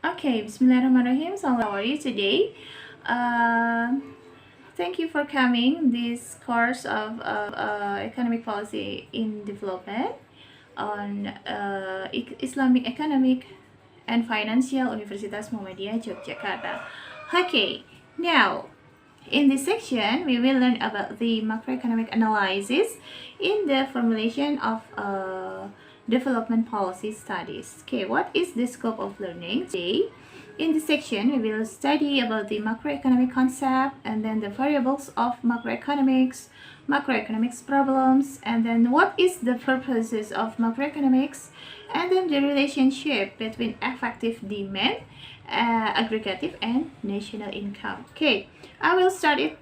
Okay, Bismillahirrahmanirrahim. So how are you today? Uh, Thank you for coming this course of economic policy in development on Islamic economic and financial Universitas Muhammadiyah Yogyakarta. Okay, now in this section we will learn about the macroeconomic analysis in the formulation of development policy studies. Okay, what is the scope of learning today? In this section, we will study about the macroeconomic concept and then the variables of macroeconomics problems, and then what is the purposes of macroeconomics, and then the relationship between effective demand, aggregative, and national income. Okay, I will start it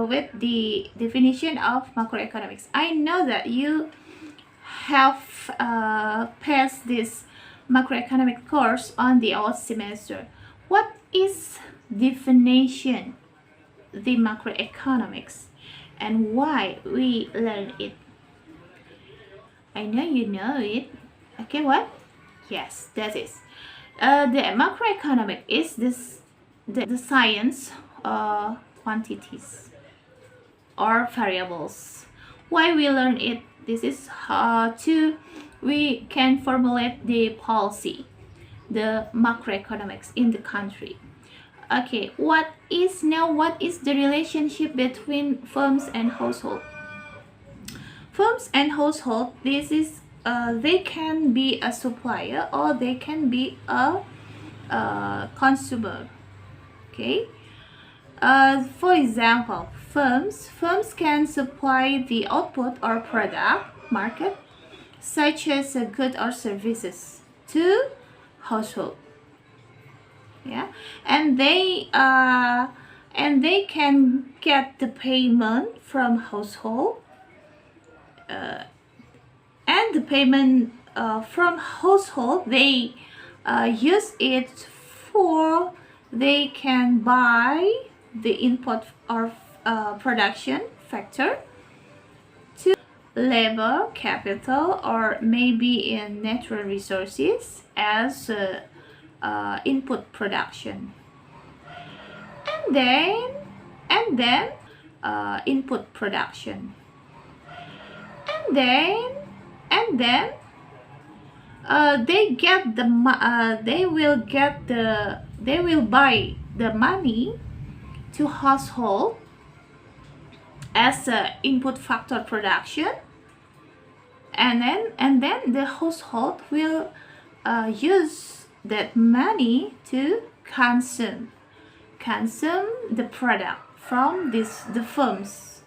with the definition of macroeconomics. I know that you have passed this macroeconomic course on the old semester. What is definition the macroeconomics and why we learn it? I know you know it. Okay, what? Yes, that is. The macroeconomic is the science of quantities or variables. Why we learn it? This is we can formulate the policy, the macroeconomics in the country. Okay, what is the relationship between firms and household? Firms and household, this is they can be a supplier or they can be a consumer. Okay, for example, firms can supply the output or product market, such as goods or services, to household. Yeah, and they can get the payment from household, and the payment from household they use it for, they can buy the input or production factor, to labor, capital, or maybe in natural resources as input production, and then input production, and then they will buy the money to household as a input factor production, and then the household will use that money to consume the product from the firms,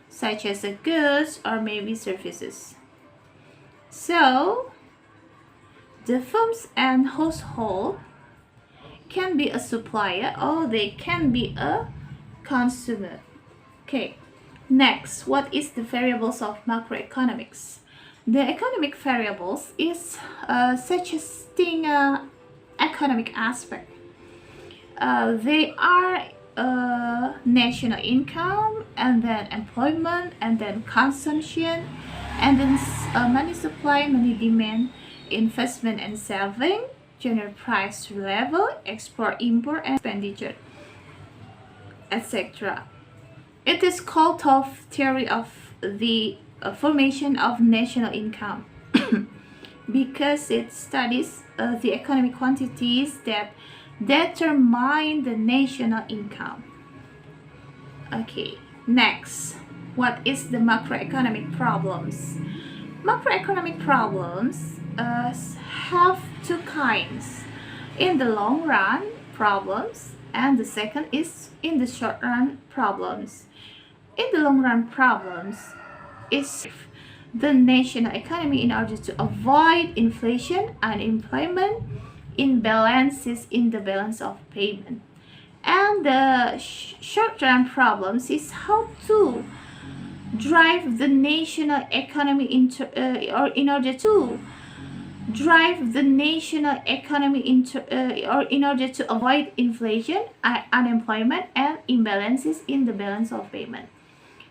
such as the goods or maybe services. So the firms and household can be a supplier or they can be a consumer. Okay, next, what is the variables of macroeconomics? The economic variables is such as thing economic aspect. They are national income, and then employment, and then consumption, and then money supply, money demand, investment and saving, general price level, export, import, and expenditure, etc. It is called of theory of the formation of national income because it studies the economic quantities that determine the national income. Okay, next, what is the macroeconomic problems? Macroeconomic problems have two kinds: in the long run problems, and the second is in the short run problems. In the long run problems is the national economy in order to avoid inflation, unemployment, imbalances in the balance of payment. And the short-term problems is how to drive the national economy into or in order to drive the national economy into or in order to avoid inflation, unemployment, and imbalances in the balance of payment.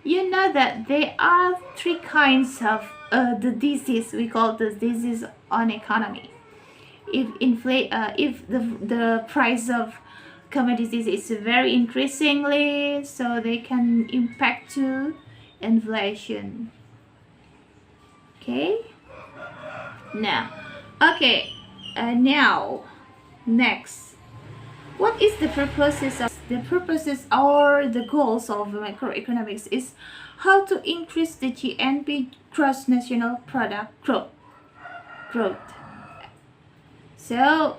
You know that there are three kinds of the disease we call the disease on economy. if the price of commodities is very increasingly, so they can impact to inflation. Okay, now, now next, what is the purposes or the goals of macroeconomics is how to increase the GNP, gross national product growth. So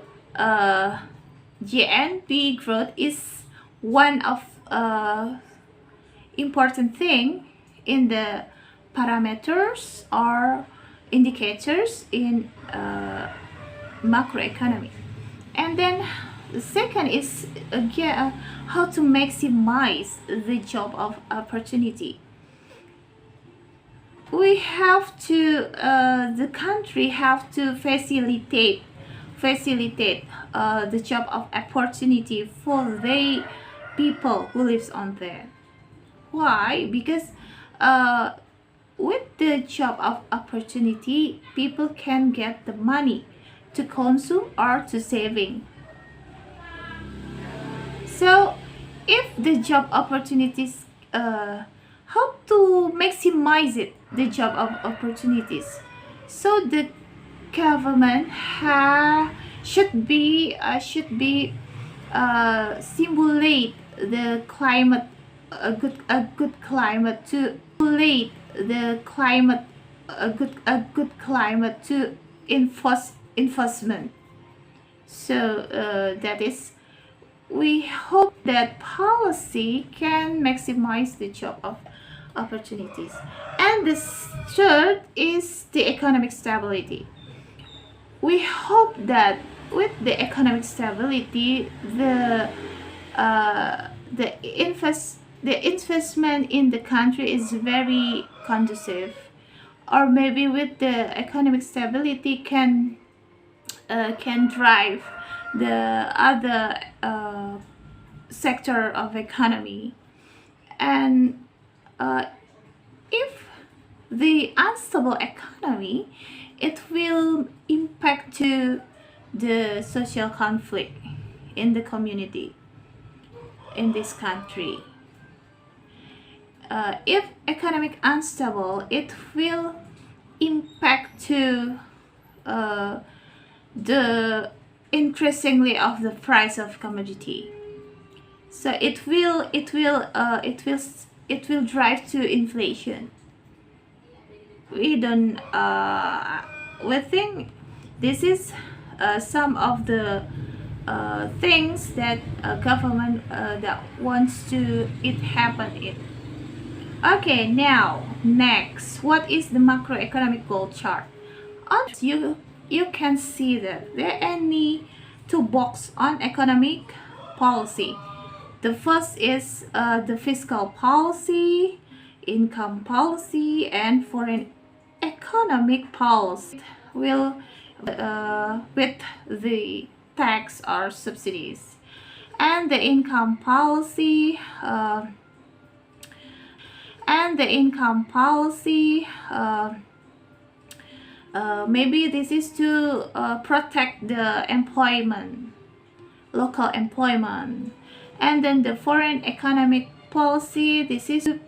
GNP growth is one of important thing in the parameters or indicators in macroeconomy. And then the second is how to maximize the job of opportunity. We have to the country have to facilitate the job of opportunity for the people who lives on there. Why? Because with the job of opportunity, people can get the money to consume or to saving. So if the job opportunities, how to maximize it, the job of opportunities? So the government should be simulate the climate, a good climate to simulate the climate, a good climate to investment. So that is, we hope that policy can maximize the job of opportunities. And the third is the economic stability. We hope that with the economic stability, the investment in the country is very conducive, or maybe with the economic stability can drive the other sector of economy. And if the unstable economy, it will impact to the social conflict in the community in this country. If economic unstable, it will impact to the increasingly of the price of commodity. So it will drive to inflation. We don't we think this is some of the things that government that wants to it happen in. Okay, now next, what is the macroeconomic goal chart? On you can see that there are any two boxes on economic policy. The first is the fiscal policy, income policy, and foreign economic policy will with the tax or subsidies. And the income policy maybe this is to protect the employment, local employment. And then the foreign economic policy, this is to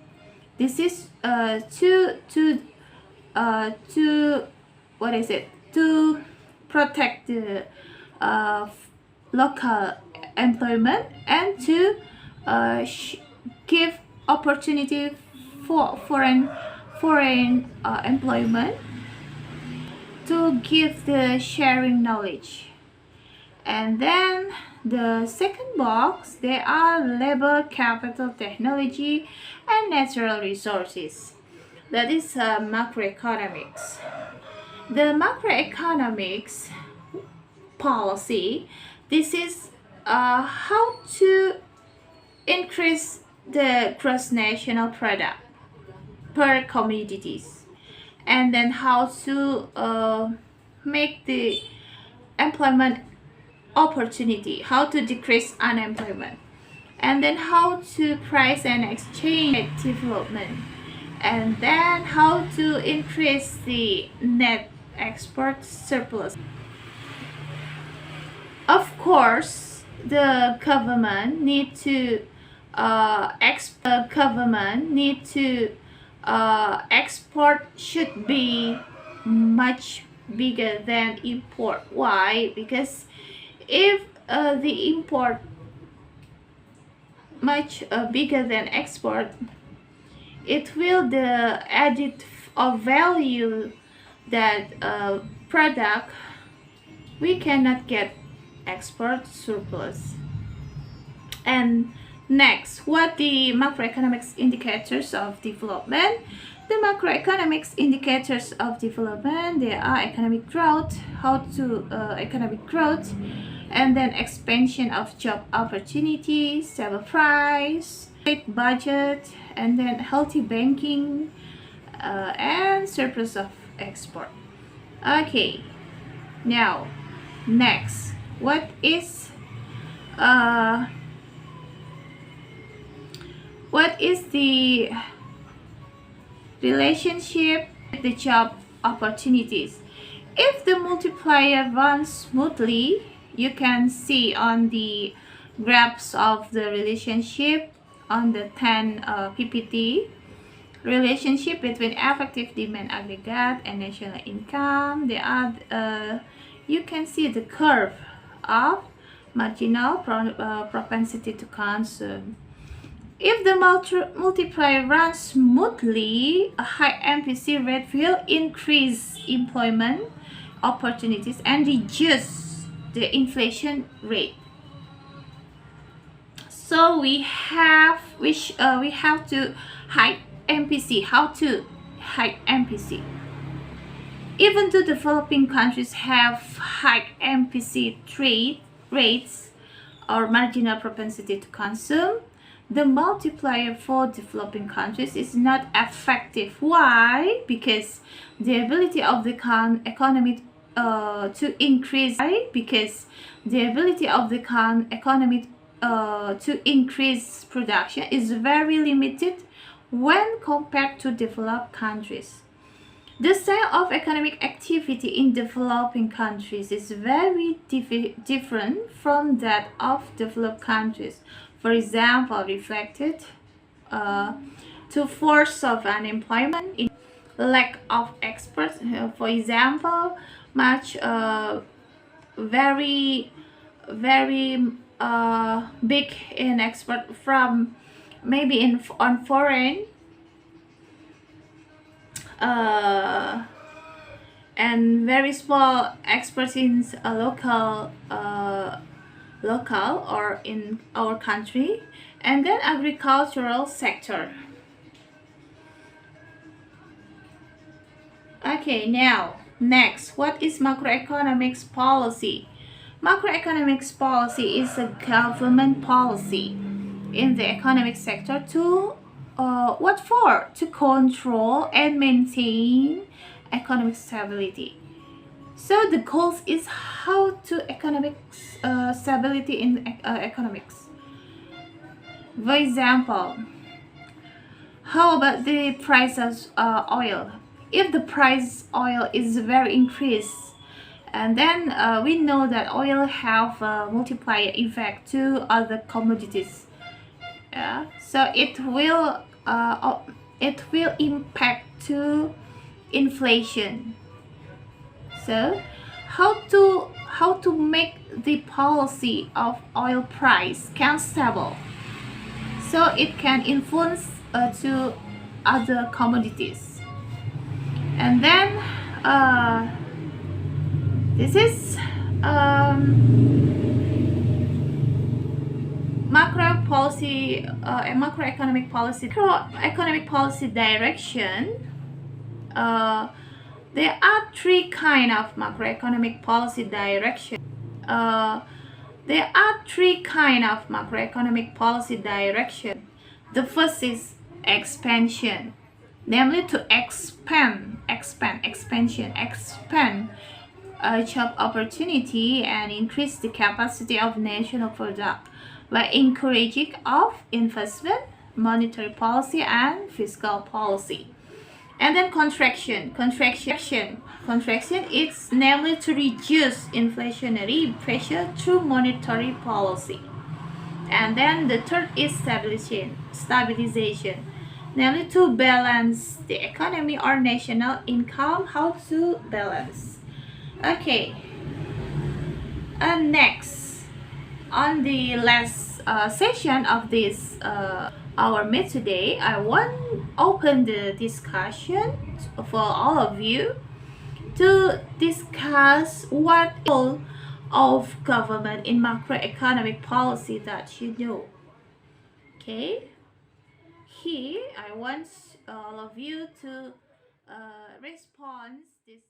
protect the local employment and to give opportunity for foreign employment, to give the sharing knowledge. And then the second box, there are labor, capital, technology, and natural resources. That is macroeconomics. The macroeconomics policy, this is how to increase the gross national product per commodities, and then how to make the employment opportunity, how to decrease unemployment, and then how to price and exchange development, and then how to increase the net export surplus. course, the government need to export should be much bigger than import. Why? Because if the import much bigger than export, it will the added of value that product we cannot get export surplus. And next, what the macroeconomics indicators of development? The macroeconomics indicators of development, they are economic growth, economic growth, and then expansion of job opportunities, stable price, state budget, and then healthy banking, and surplus of export. Okay, now next, what is the relationship with the job opportunities? If the multiplier runs smoothly, you can see on the graphs of the relationship on the 10 PPT, relationship between effective demand aggregate and national income. You can see the curve of marginal propensity to consume. If the multiplier runs smoothly, a high MPC rate will increase employment opportunities and reduce the inflation rate. So we have to hike MPC. How to hike MPC? Even though developing countries have high MPC rates or marginal propensity to consume, the multiplier for developing countries is not effective. Why? Because the ability of the economy to increase. Why? Because the ability of the economy to increase production is very limited when compared to developed countries. The style of economic activity in developing countries is very different from that of developed countries. For example, reflected to force of unemployment, in lack of exports. For example, much very big in export from maybe on foreign, and very small exports in local or in our country, and then agricultural sector. Okay, now next, what is macroeconomics policy? Macroeconomics policy is a government policy in the economic sector to what for? To control and maintain economic stability. So the goals is how to economics stability in economics. For example, how about the price of oil? If the price oil is very increased, and then we know that oil have a multiplier effect to other commodities. Yeah, so it will impact to inflation. So how to make the policy of oil price can stable, so it can influence to other commodities. And then this is macroeconomic policy. Macroeconomic policy direction. There are three kind of macroeconomic policy direction. There are three kind of macroeconomic policy direction. The first is expansion, namely to expand job opportunity and increase the capacity of national product by encouraging of investment, monetary policy, and fiscal policy. And then contraction, it's namely to reduce inflationary pressure through monetary policy. And then the third is stabilization, namely to balance the economy or national income. How to balance? Okay. And next, on the last session of this our meet today, I want open the discussion for all of you to discuss what role of government in macroeconomic policy that you know. Okay, here I want all of you to respond this